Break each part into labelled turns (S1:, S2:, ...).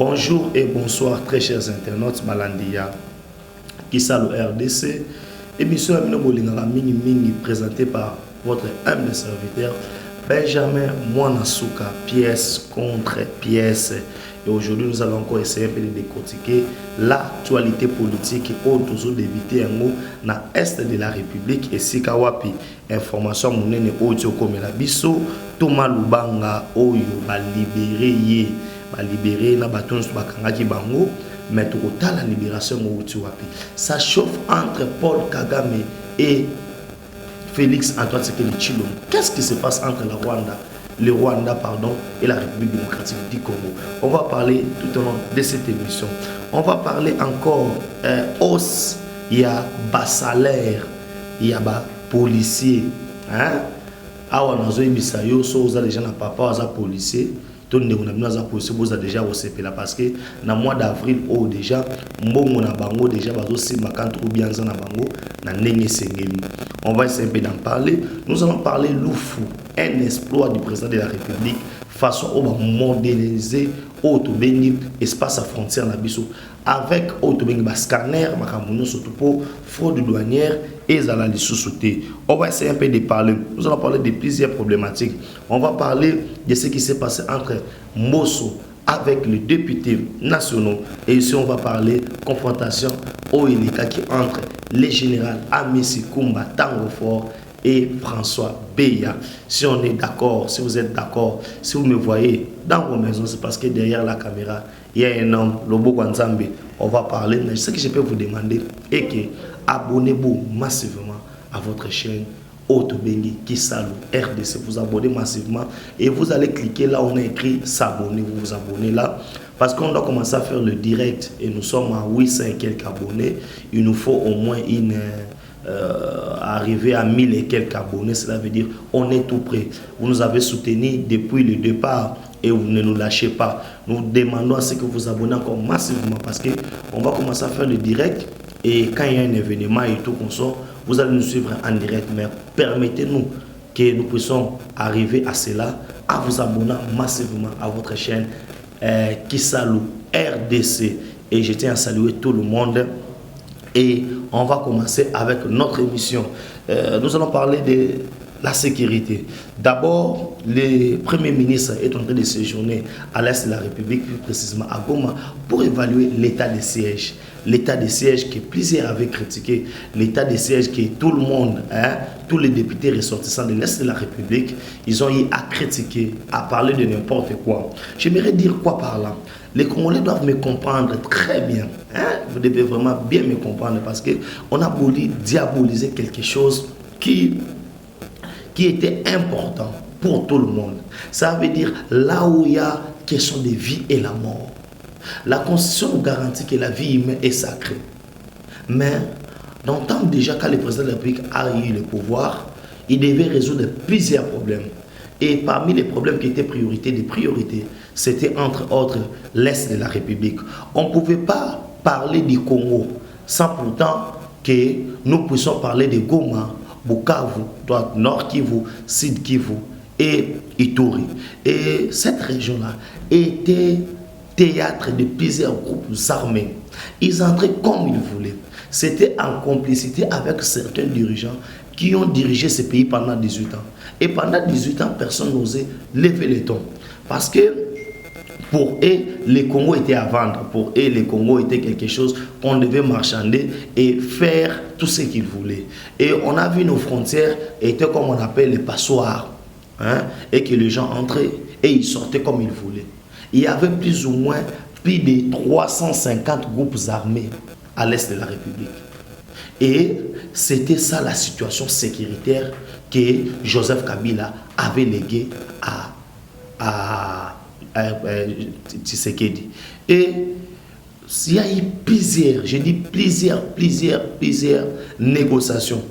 S1: Bonjour et bonsoir très chers internautes Balandia Kisalo RDC. Émission Amino Bolingara Mini Mingi présentée par votre humble serviteur Benjamin Mwanasuka, pièce contre pièce. Et aujourd'hui, nous allons encore essayer de décortiquer l'actualité politique au toujours d'éviter un mot dans l'Est de la République et Sikawapi. Information mounene audio comme la biso, Thomas Lubanga, Oyo, libéré na baton sur bakangaki bango, mais tout la libération wapi. Ça chauffe entre Paul Kagame et Félix Antoine Tshisekedi Tshilombo. Qu'est-ce qui se passe entre le Rwanda et la République démocratique du Congo? On va parler tout au long de cette émission. On va parler encore hausse, il y a bas salaire, il y a bas policier. Hein? Awa nazo ibisa yo so za les gens na papa za policier. Tout le monde a déjà recépé là parce que dans le mois d'avril, déjà, mbongo na bango déjà bazosi makanto ou bien na bango na ndenge sengemi. On va essayer d'en parler. Nous allons parler Loufou, un exploit du président de la République façon au moderniser autobéni espace à frontière na biso avec autobéni bas scanner makamuno surtout pour fraude douanière et zala lisouté. On va essayer un peu de parler. Nous allons parler de plusieurs problématiques. On va parler de ce qui s'est passé entre Mosso avec les députés nationaux et ici on va parler confrontation au Ilika qui entre les généraux Amissi Kumba Tango Fort et François Beya. Si on est d'accord, si vous êtes d'accord, si vous me voyez dans vos maisons, c'est parce que derrière la caméra, il y a un homme, Lobo Kwanzambe. On va parler, mais ce que je peux vous demander est que abonnez-vous massivement à votre chaîne Autobengi Kisalo RDC. Vous abonnez massivement et vous allez cliquer là où on a écrit s'abonner. Vous vous abonnez là parce qu'on doit commencer à faire le direct et nous sommes à 800 et quelques abonnés. Il nous faut au moins arriver à 1000 et quelques abonnés. Cela veut dire on est tout prêt. Vous nous avez soutenu depuis le départ et vous ne nous lâchez pas. Nous demandons à ce que vous abonnez encore massivement parce que on va commencer à faire le direct et quand il y a un événement et tout qu'on sort, vous allez nous suivre en direct. Mais permettez-nous que nous puissions arriver à cela, à vous abonner massivement à votre chaîne Kisalo RDC. Et je tiens à saluer tout le monde. Et on va commencer avec notre émission. Nous allons parler de la sécurité. D'abord, le Premier ministre est en train de séjourner à l'Est de la République, plus précisément à Goma, pour évaluer l'état de siège. L'état de siège que plusieurs avaient critiqué, l'état de siège que tout le monde, tous les députés ressortissants de l'Est de la République, ils ont eu à critiquer, à parler de n'importe quoi. J'aimerais dire quoi par là? Les Congolais doivent me comprendre très bien. Vous devez vraiment bien me comprendre parce qu'on a voulu diaboliser quelque chose qui était important pour tout le monde. Ça veut dire là où il y a question de vie et la mort. La Constitution nous garantit que la vie humaine est sacrée. Mais dans le temps déjà, quand le président de la République a eu le pouvoir, il devait résoudre plusieurs problèmes. Et parmi les problèmes qui étaient des priorités, c'était entre autres l'Est de la République. On ne pouvait pas parler du Congo sans pourtant que nous puissions parler de Goma, Bukavu, Nord Kivu, Sud Kivu et Ituri. Et cette région-là était théâtre de plusieurs groupes armés. Ils entraient comme ils voulaient. C'était en complicité avec certains dirigeants qui ont dirigé ce pays pendant 18 ans. Et pendant 18 ans, personne n'osait lever le ton. Parce que pour eux, les Congo étaient à vendre. Pour eux, les Congo étaient quelque chose qu'on devait marchander et faire tout ce qu'ils voulaient. Et on a vu nos frontières étaient comme on appelle les passoires. Et que les gens entraient et ils sortaient comme ils voulaient. Il y avait plus ou moins plus de 350 groupes armés à l'Est de la République. Et c'était ça la situation sécuritaire que Joseph Kabila avait léguée à Tshisekedi. Et il y a eu plusieurs négociations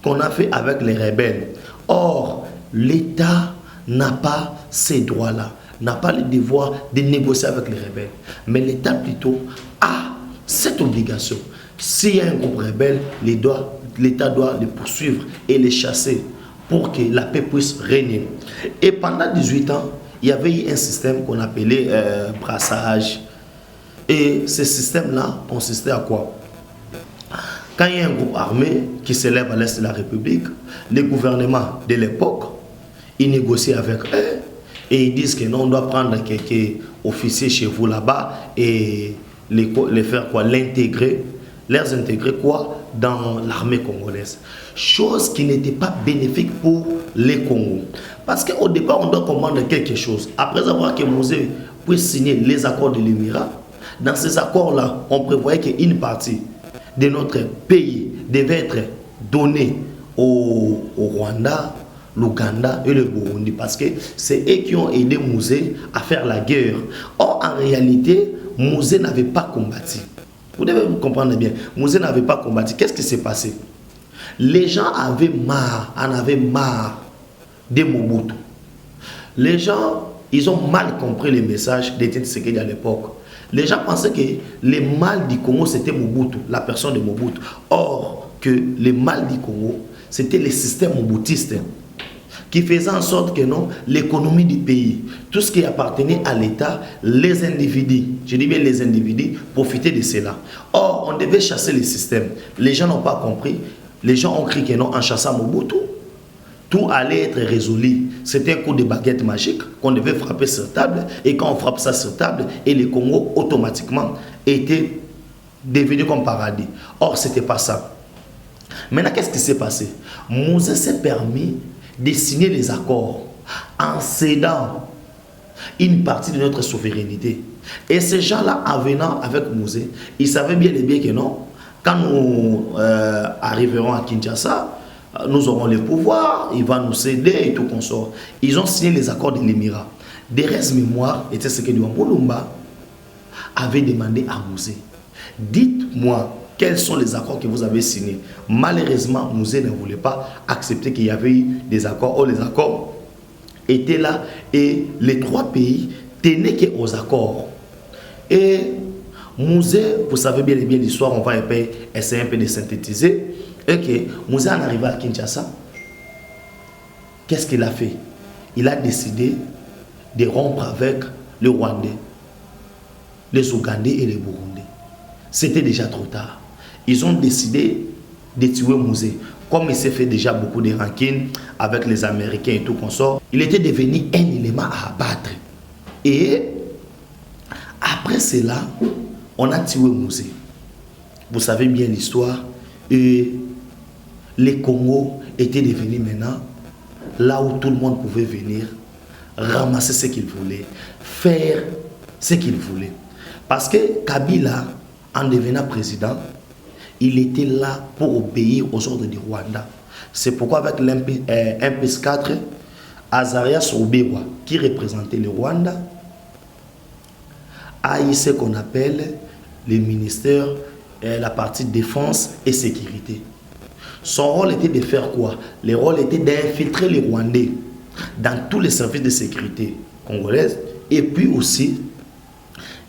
S1: qu'on a fait avec les rebelles. Or, l'État n'a pas ces droits-là, n'a pas le devoir de négocier avec les rebelles. Mais l'État plutôt a cette obligation. S'il y a un groupe rebelle, l'État doit les poursuivre et les chasser pour que la paix puisse régner. Et pendant 18 ans, il y avait eu un système qu'on appelait brassage, Et ce système-là consistait à quoi? Quand il y a un groupe armé qui s'élève à l'est de la République, les gouvernements de l'époque, ils négocient avec eux et ils disent que non, on doit prendre quelques officiers chez vous là-bas et les faire quoi? L'intégrer, les intégrer quoi? Dans l'armée congolaise. Chose qui n'était pas bénéfique pour les Congos. Parce qu'au départ, on doit comprendre quelque chose. Après avoir que Mosé puisse signer les accords de l'Émirat, dans ces accords-là, on prévoyait qu'une partie de notre pays devait être donnée au Rwanda, l'Ouganda et le Burundi. Parce que c'est eux qui ont aidé Mosé à faire la guerre. Or, en réalité, Mosé n'avait pas combattu. Vous devez vous comprendre bien. Mosé n'avait pas combattu. Qu'est-ce qui s'est passé? Les gens en avaient marre de Mobutu. Les gens, ils ont mal compris les messages d'Étienne Tshisekedi à l'époque. Les gens pensaient que le mal du Congo, c'était Mobutu, la personne de Mobutu. Or, que le mal du Congo, c'était le système mobutiste qui faisait en sorte que non, l'économie du pays, tout ce qui appartenait à l'État, les individus, je dis bien les individus, profitaient de cela. Or, on devait chasser le système. Les gens n'ont pas compris. Les gens ont cru que non, en chassant Mobutu, tout allait être résolu. C'était un coup de baguette magique qu'on devait frapper sur table. Et quand on frappe ça sur table, et le Congo automatiquement était devenu comme paradis. Or, ce n'était pas ça. Maintenant, qu'est-ce qui s'est passé? Mosé s'est permis de signer les accords en cédant une partie de notre souveraineté. Et ces gens-là, en venant avec Mosé, ils savaient bien et bien que non, quand nous arriverons à Kinshasa, nous aurons le pouvoir, il va nous céder et tout consort. Ils ont signé les accords de l'Émirat. Des restes mémoire était ce que Mulumba avait demandé à Mosé. Dites-moi, quels sont les accords que vous avez signés? Malheureusement, Mosé ne voulait pas accepter qu'il y avait eu des accords. Or, les accords étaient là et les trois pays tenaient aux accords. Et Mosé, vous savez bien l'histoire, on va essayer un peu de synthétiser. Et que Mosé en arrivant à Kinshasa, qu'est-ce qu'il a fait? Il a décidé de rompre avec les Rwandais, les Ougandais et les Burundais. C'était déjà trop tard. Ils ont décidé de tuer Mosé. Comme il s'est fait déjà beaucoup de rancines avec les Américains et tout consort, il était devenu un élément à abattre. Et après cela, on a tué Mosé. Vous savez bien l'histoire. Et les Congo étaient devenus maintenant là où tout le monde pouvait venir, ramasser ce qu'il voulait, faire ce qu'il voulait. Parce que Kabila, en devenant président, il était là pour obéir aux ordres du Rwanda. C'est pourquoi avec l'MPS4, Azarias Obewa, qui représentait le Rwanda, a eu ce qu'on appelle le ministère, la partie défense et sécurité. Son rôle était de faire quoi? Le rôle était d'infiltrer les Rwandais dans tous les services de sécurité congolaises et puis aussi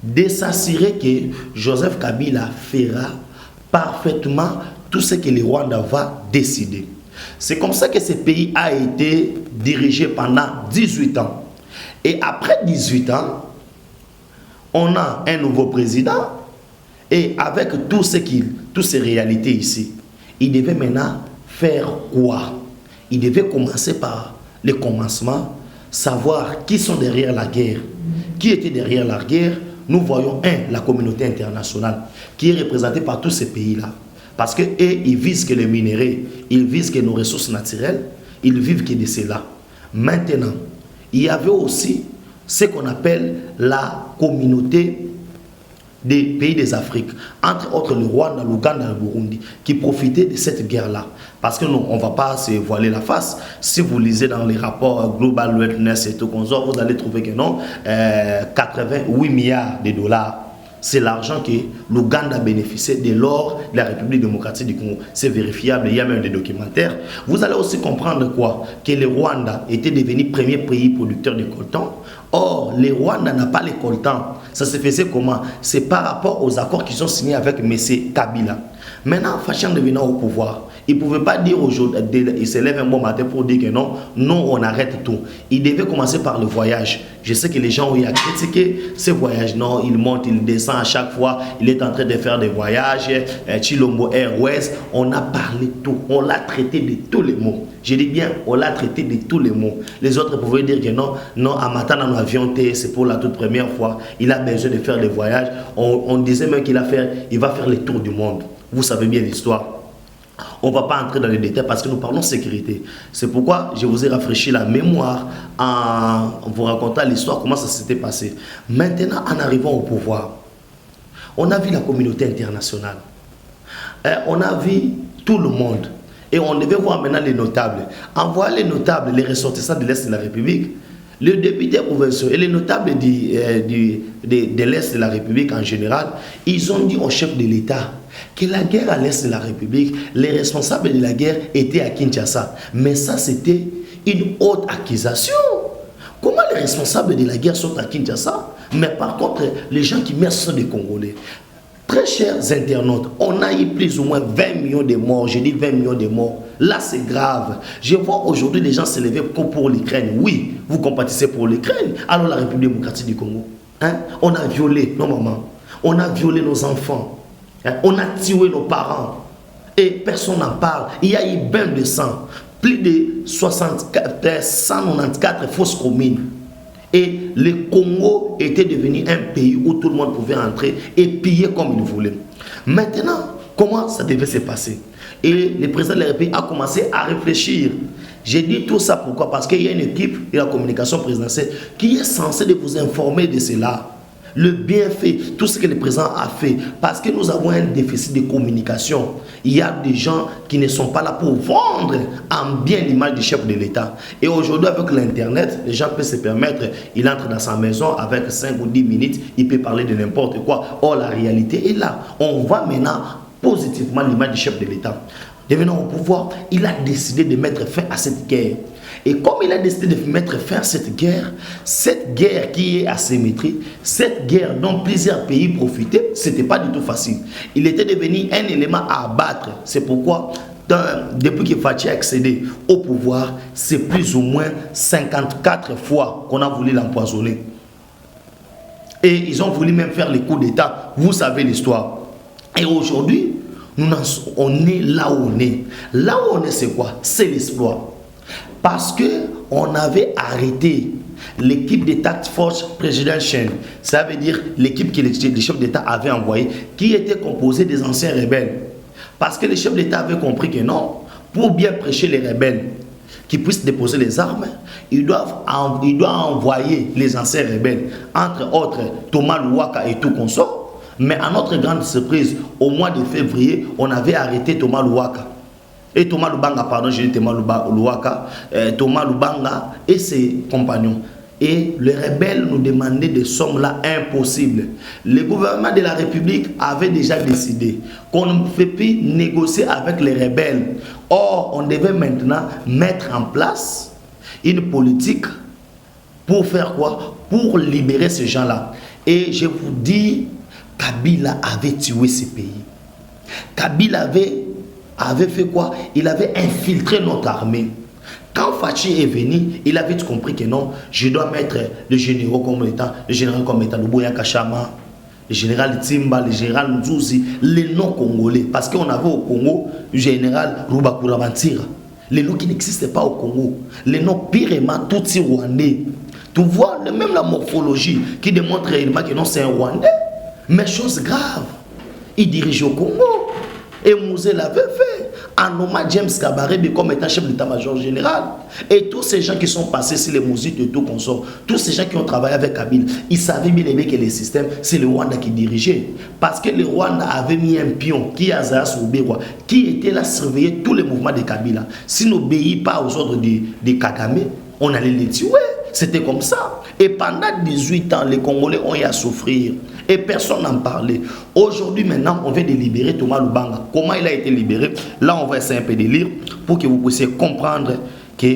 S1: de s'assurer que Joseph Kabila fera parfaitement tout ce que le Rwanda va décider. C'est comme ça que ce pays a été dirigé pendant 18 ans. Et après 18 ans, on a un nouveau président et avec toutes ces réalités ici, il devait maintenant faire quoi? Il devait commencer par le commencement, savoir qui sont derrière la guerre. Qui était derrière la guerre? Nous voyons la communauté internationale qui est représentée par tous ces pays-là. Parce qu'eux, ils visent que les minéraux, ils visent que nos ressources naturelles, ils vivent que de cela. Maintenant, il y avait aussi ce qu'on appelle la communauté des pays des Afriques, entre autres le Rwanda, l'Ouganda et le Burundi, qui profitaient de cette guerre-là. Parce que nous, on ne va pas se voiler la face. Si vous lisez dans les rapports Global Witness et tout, vous allez trouver que non, 88 milliards de dollars, c'est l'argent que l'Ouganda bénéficiait de l'or de la République démocratique du Congo. C'est vérifiable, il y a même des documentaires. Vous allez aussi comprendre quoi? Que le Rwanda était devenu premier pays producteur de coltan. Or, le Rwanda n'a pas les coltans. Ça se faisait comment? C'est par rapport aux accords qu'ils ont signés avec M. Kabila. Maintenant, Fachan devenant au pouvoir, Il ne pouvait pas dire aujourd'hui, il se lève un bon matin pour dire que non, non, on arrête tout. Il devait commencer par le voyage. Je sais que les gens ont eu à critiquer ce voyage. Non, il monte, il descend à chaque fois. Il est en train de faire des voyages. Chilombo Airways, on a parlé tout. On l'a traité de tous les mots. Je dis bien, on l'a traité de tous les mots. Les autres pouvaient dire que non, non, à matin dans l'avion, c'est pour la toute première fois. Il a besoin de faire des voyages. On disait même qu'il va faire le tour du monde. Vous savez bien l'histoire. On ne va pas entrer dans les détails parce que nous parlons sécurité. C'est pourquoi je vous ai rafraîchi la mémoire en vous racontant l'histoire, comment ça s'était passé. Maintenant, en arrivant au pouvoir, on a vu la communauté internationale. On a vu tout le monde. Et on devait voir maintenant les notables. En voyant les notables, les ressortissants de l'Est de la République, le député provincial et les notables de l'Est de la République en général, ils ont dit au chef de l'État que la guerre à l'Est de la République, les responsables de la guerre étaient à Kinshasa. Mais ça, c'était une haute accusation. Comment les responsables de la guerre sont à Kinshasa? Mais par contre, les gens qui meurent sont des Congolais. Très chers internautes, on a eu plus ou moins 20 millions de morts. Je dis 20 millions de morts. Là, c'est grave. Je vois aujourd'hui les gens se lever pour l'Ukraine. Oui, vous compatissez pour l'Ukraine. Alors la République démocratique du Congo, hein? On a violé nos mamans. On a violé nos enfants. Hein? On a tué nos parents. Et personne n'en parle. Il y a eu bain de sang. Plus de 194 fausses communes. Et le Congo était devenu un pays où tout le monde pouvait entrer et piller comme il voulait. Maintenant, comment ça devait se passer? Et le président de la République a commencé à réfléchir. J'ai dit tout ça pourquoi? Parce qu'il y a une équipe de la communication présidentielle qui est censée de vous informer de cela. Le bienfait, tout ce que le président a fait. Parce que nous avons un déficit de communication. Il y a des gens qui ne sont pas là pour vendre en bien l'image du chef de l'État. Et aujourd'hui, avec l'Internet, les gens peuvent se permettre, il entre dans sa maison avec 5 ou 10 minutes, il peut parler de n'importe quoi. Or, la réalité est là. On voit maintenant positivement l'image du chef de l'État. Devenant au pouvoir, il a décidé de mettre fin à cette guerre. Et comme il a décidé de mettre fin à cette guerre qui est asymétrique, cette guerre dont plusieurs pays profitaient, ce n'était pas du tout facile. Il était devenu un élément à abattre. C'est pourquoi, depuis que Fathi a accédé au pouvoir, c'est plus ou moins 54 fois qu'on a voulu l'empoisonner. Et ils ont voulu même faire les coups d'État. Vous savez l'histoire. Et aujourd'hui, on est là où on est. Là où on est, c'est quoi? C'est l'exploit. Parce qu'on avait arrêté l'équipe de Task Force Presidential, ça veut dire l'équipe que les chefs d'État avaient envoyée, qui était composée des anciens rebelles. Parce que les chefs d'État avaient compris que non, pour bien prêcher les rebelles, qui puissent déposer les armes, ils doivent envoyer les anciens rebelles, entre autres Thomas Louaka et tout consort. Mais à notre grande surprise, au mois de février, on avait arrêté Thomas Louaka. Et Thomas Lubanga, pardon, j'ai dit Thomas Louaka, Thomas Lubanga et ses compagnons. Et les rebelles nous demandaient des sommes là impossibles. Le gouvernement de la République avait déjà décidé qu'on ne pouvait plus négocier avec les rebelles. Or, on devait maintenant mettre en place une politique pour faire quoi? Pour libérer ces gens-là. Et je vous dis, Kabila avait tué ces pays. Kabila avait fait quoi? Il avait infiltré notre armée. Quand Fathi est venu, il avait compris que non, je dois mettre le général comme état, le Boya Kachama, le général Timba, le général Nzouzi, les noms congolais. Parce qu'on avait au Congo le général Rubakura Mantira. Les noms qui n'existaient pas au Congo. Les noms pirement tout rwandais. Tu vois, même la morphologie qui démontre réellement que non, c'est un Rwandais. Mais chose grave, il dirigeait au Congo. Et Mouzé l'avait fait en nommant James Kabarebe comme étant chef d'état-major général. Et tous ces gens qui sont passés sur les Mouzites et tout consort, tous ces gens qui ont travaillé avec Kabila, ils savaient bien aimé que le système, c'est le Rwanda qui dirigeait. Parce que le Rwanda avait mis un pion, qui est Azara Soubewa, qui était là surveiller tous les mouvements de Kabila. S'il n'obéit pas aux ordres de Kagame, on allait les tuer. C'était comme ça. Et pendant 18 ans, les Congolais ont eu à souffrir. Et personne n'en parlait. Aujourd'hui, maintenant, on vient de libérer Thomas Lubanga. Comment il a été libéré? Là, on va essayer un peu de lire pour que vous puissiez comprendre que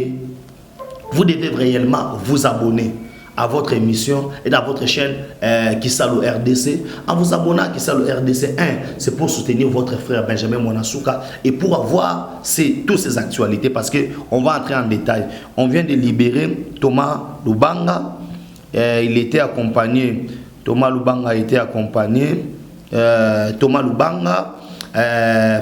S1: vous devez réellement vous abonner à votre émission et à votre chaîne Kisalo RDC, en vous abonnant à Kisalo RDC 1, c'est pour soutenir votre frère Benjamin Mwanasuka et pour avoir toutes ces actualités, parce qu'on va entrer en détail. On vient de libérer Thomas Lubanga, il était accompagné, Thomas Lubanga a été accompagné, Thomas Lubanga,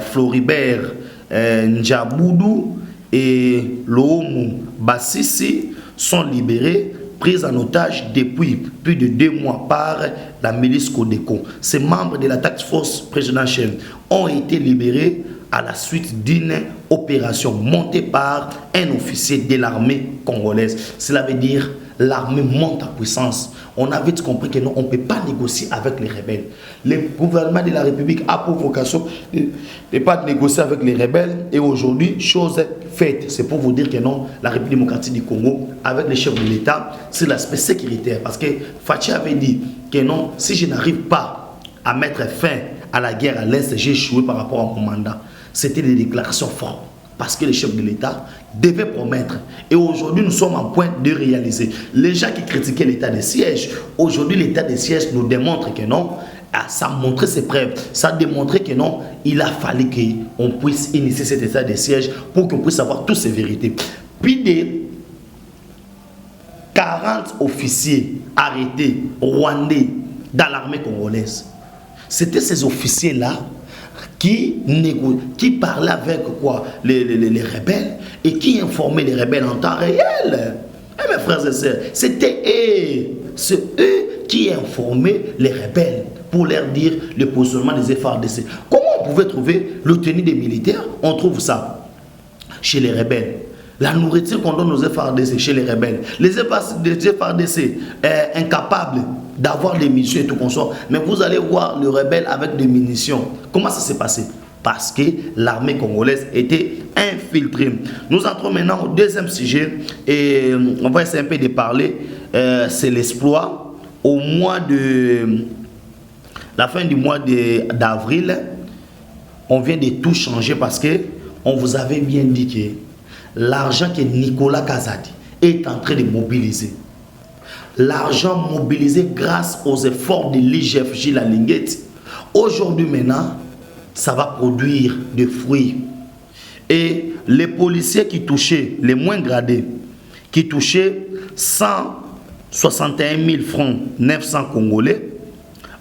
S1: Floribert Njaboudou et Loomu Bassisi sont libérés, pris en otage depuis plus de 2 mois par la milice Codeco. Ces membres de la Task Force présidentielle ont été libérés à la suite d'une opération montée par un officier de l'armée congolaise. Cela veut dire l'armée monte en puissance. On a vite compris que non, on ne peut pas négocier avec les rebelles. Le gouvernement de la République a pour vocation de ne pas négocier avec les rebelles. Et aujourd'hui, chose faite. C'est pour vous dire que non, la République démocratique du Congo, avec les chefs de l'État, c'est l'aspect sécuritaire. Parce que Fachi avait dit que non, si je n'arrive pas à mettre fin à la guerre à l'Est, j'ai échoué par rapport à mon mandat. C'était des déclarations fortes. Parce que les chefs de l'État devaient promettre. Et aujourd'hui, nous sommes en point de réaliser. Les gens qui critiquaient l'état de siège, aujourd'hui, l'état de siège nous démontre que non, ça a montré ses preuves. Ça a démontré que non, il a fallu qu'on puisse initier cet état de siège pour qu'on puisse avoir toutes ces vérités. Puis des 40 officiers arrêtés, rwandais, dans l'armée congolaise. C'était ces officiers-là qui parlaient avec quoi les rebelles et qui informaient les rebelles en temps réel. Et mes frères et sœurs, c'était eux qui informaient les rebelles pour leur dire le positionnement des FARDC. Comment on pouvait trouver le tenue des militaires? On trouve ça chez les rebelles. La nourriture qu'on donne aux FARDC chez les rebelles. Les FARDC incapables d'avoir des munitions et tout consort. Mais vous allez voir le rebelle avec des munitions. Comment ça s'est passé? Parce que l'armée congolaise était infiltrée. Nous entrons maintenant au deuxième sujet. Et on va essayer un peu de parler. C'est l'exploit. Au mois de... La fin du mois d'avril, on vient de tout changer parce que on vous avait bien dit que l'argent que Nicolas Kazadi est en train de mobiliser, l'argent mobilisé grâce aux efforts de l'IGF Gilles Alinguet, aujourd'hui maintenant, ça va produire des fruits. Et les policiers qui touchaient, les moins gradés, qui touchaient 161 000 francs 900 Congolais,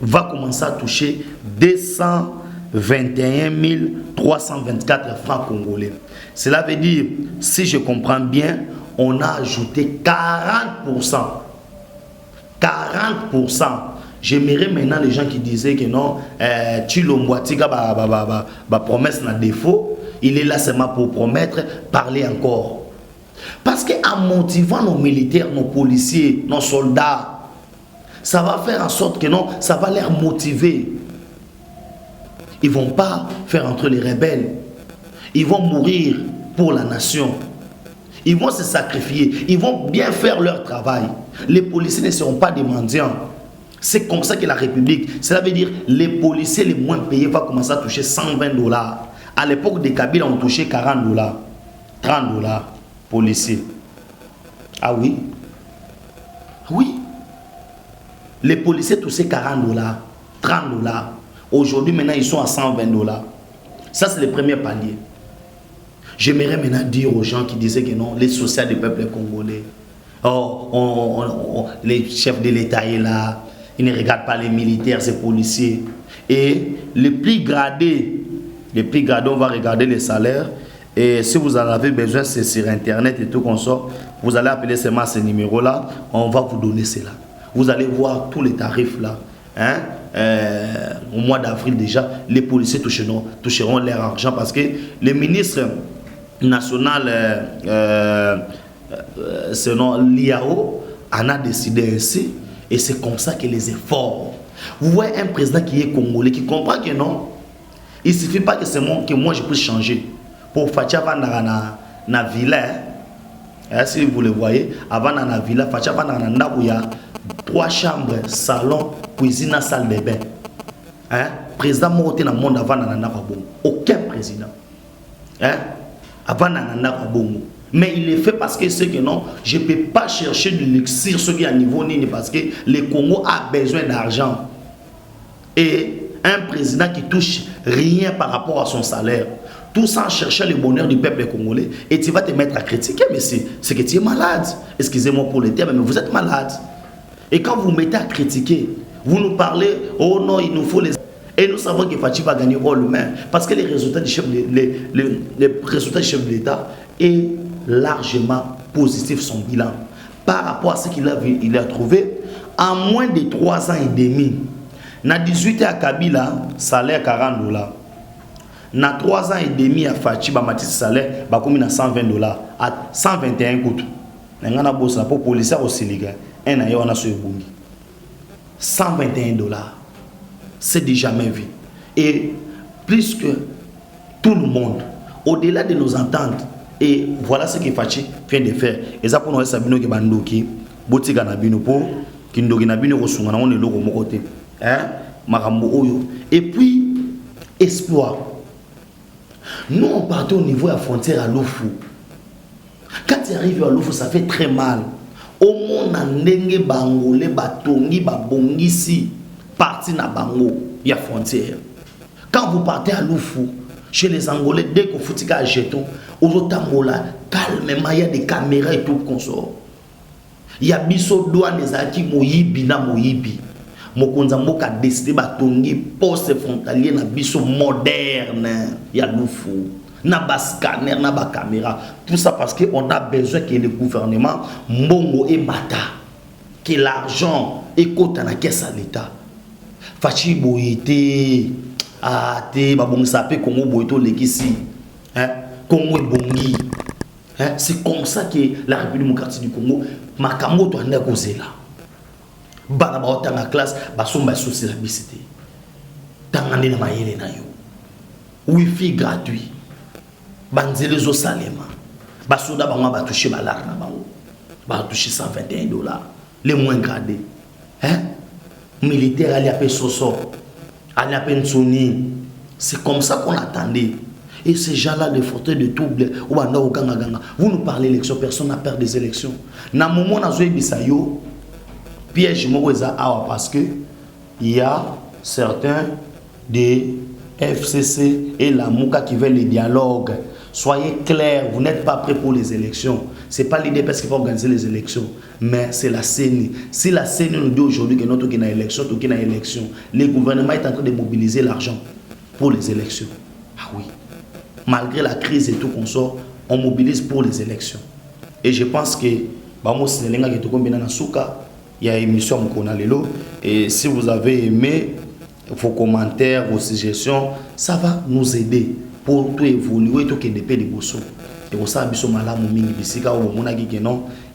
S1: va commencer à toucher 221 324 francs congolais. Cela veut dire, si je comprends bien, on a ajouté 40%. 40%. J'aimerais maintenant les gens qui disaient que non, Chilomboatika promesse n'a défaut, il est là seulement pour promettre, parler encore. Parce qu'en motivant nos militaires, nos policiers, nos soldats, ça va faire en sorte que non, ça va les motiver. Ils ne vont pas faire entrer les rebelles. Ils vont mourir pour la nation. Ils vont se sacrifier. Ils vont bien faire leur travail. Les policiers ne seront pas des mendiants. C'est comme ça que la République, cela veut dire les policiers les moins payés vont commencer à toucher 120 $. À l'époque des Kabila, on touchait 40 $, 30 $, policiers. Ah oui? Oui. Les policiers touchaient 40 $, 30 $. Aujourd'hui, maintenant, ils sont à 120 $. Ça, c'est le premier palier. J'aimerais maintenant dire aux gens qui disaient que non, les sociaux du peuple congolais, les chefs de l'État sont là, ils ne regardent pas les militaires, les policiers. Et les plus gradés, on va regarder les salaires. Et si vous en avez besoin, c'est sur Internet et tout comme ça. Vous allez appeler seulement ce numéro-là, on va vous donner cela. Vous allez voir tous les tarifs là. Hein? Au mois d'avril déjà, les policiers toucheront leur argent parce que le ministre national, selon l'IAO, en a décidé ainsi. Et c'est comme ça que les efforts. Vous voyez un président qui est congolais, qui comprend que non, il ne suffit pas que moi je puisse changer. Pour Fachi avant na villa, si vous le voyez, avant na villa, Fachi avant na 3 chambres, salon, cuisine, salle de bain. Hein? Président Moroté dans le monde avant na aucun président. Hein? Avant na Mais il le fait parce que c'est que non, je ne peux pas chercher de l'élixir, ce qui est à niveau ni parce que le Congo a besoin d'argent. Et un président qui touche rien par rapport à son salaire, tout sans chercher le bonheur du peuple congolais, et tu vas te mettre à critiquer, mais c'est que tu es malade. Excusez-moi pour le terme, mais vous êtes malade. Et quand vous mettez à critiquer, vous nous parlez, oh non, il nous faut les... Et nous savons que Fachi va gagner rôle humain, parce que les résultats du chef de l'État est largement positif, son bilan. Par rapport à ce qu'il a trouvé, en moins de 3 ans et demi, na 18 ans à Kabila, salaire $40. Na 3 ans et demi à Fachi, Matisse salaire, comme na $120, à 121 coups. N'engana boss la pour policier au Sénégal, un an on a sur Bungi. $121. C'est déjà jamais vu. Et plus que tout le monde, au-delà de nos ententes, et voilà ce que Fachi vient de faire. Et ça pour nous, Sabino qui bandoki, botika na bino po, qui ndoki na bino kosunga na on est logo mokote. Marambo Oyo. Et puis, espoir. Nous, on partait au niveau de la frontière à Loufou. Quand tu arrives à Loufou, ça fait très mal. Au monde, ndenge bangolé, batongi, babongisi, parti na bango, il y a frontière. Quand vous partez à Loufou, chez les Angolais, dès que vous foutez un jeton, au Rotambola, calmement, il y a des caméras et tout qu'on sort. Il y a biso douane des aki moyibi na moyibi. Mokonza mboka décidé batongi poste frontalier na biso moderne ya Loufou na bas scanner na ba caméra, tout ça parce que on a besoin que le gouvernement mbongo et bata, que l'argent écoute na caisse à l'état. Fachi boyete te babongi sapé Congo boyeto lekisi Congo bongi. C'est comme ça que la République démocratique du Congo makambo to anda kozela. Bana ba otanga classe basomba souci la bicité tangane na mayele na yo wifi gratuit banzele zo salema basoda bango ba toucher balar na bango ba toucher $121 les moins gradés militaire ali appelé soso ali appelé Nsoni. C'est comme ça qu'on attendait. Et ces gens-là, les fauteuils de trouble, vous nous parlez d'élections, personne n'a peur des élections. Na moment na zoé bisayo piège parce que il y a certains des FCC et la Mouka qui veulent les dialogues. Soyez clairs, vous n'êtes pas prêts pour les élections. Ce n'est pas l'IDPS qui va organiser les élections, mais c'est la CENI. Si la CENI nous dit aujourd'hui que notre élection, le gouvernement est en train de mobiliser l'argent pour les élections. Ah oui. Malgré la crise et tout qu'on sort, on mobilise pour les élections. Et je pense que il y a une émission Mkonalelo. Et si vous avez aimé vos commentaires, vos suggestions, ça va nous aider pour tout évoluer, tout qui dépend de Bosso. Et pour ça,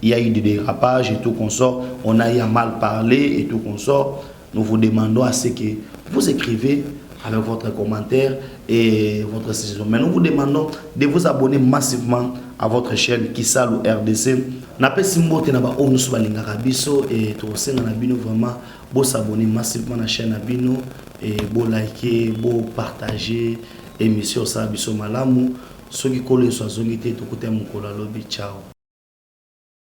S1: il y a eu des dérapages et tout qu'on sort. On a eu à mal parler et tout qu'on sort. Nous vous demandons à ce que vous écrivez avec votre commentaire et votre suggestion. Mais nous vous demandons de vous abonner massivement à votre chaîne Kissalu RDC. N'appelez Simbote Naba Onusu Balingaka Biso et tout ça na bino vraiment beau s'abonner massivement à la chaîne Abino et beau liker, beau partager émission ça biso malamu. Ceux qui collent sur zongité tout côté mon kola lobby ciao.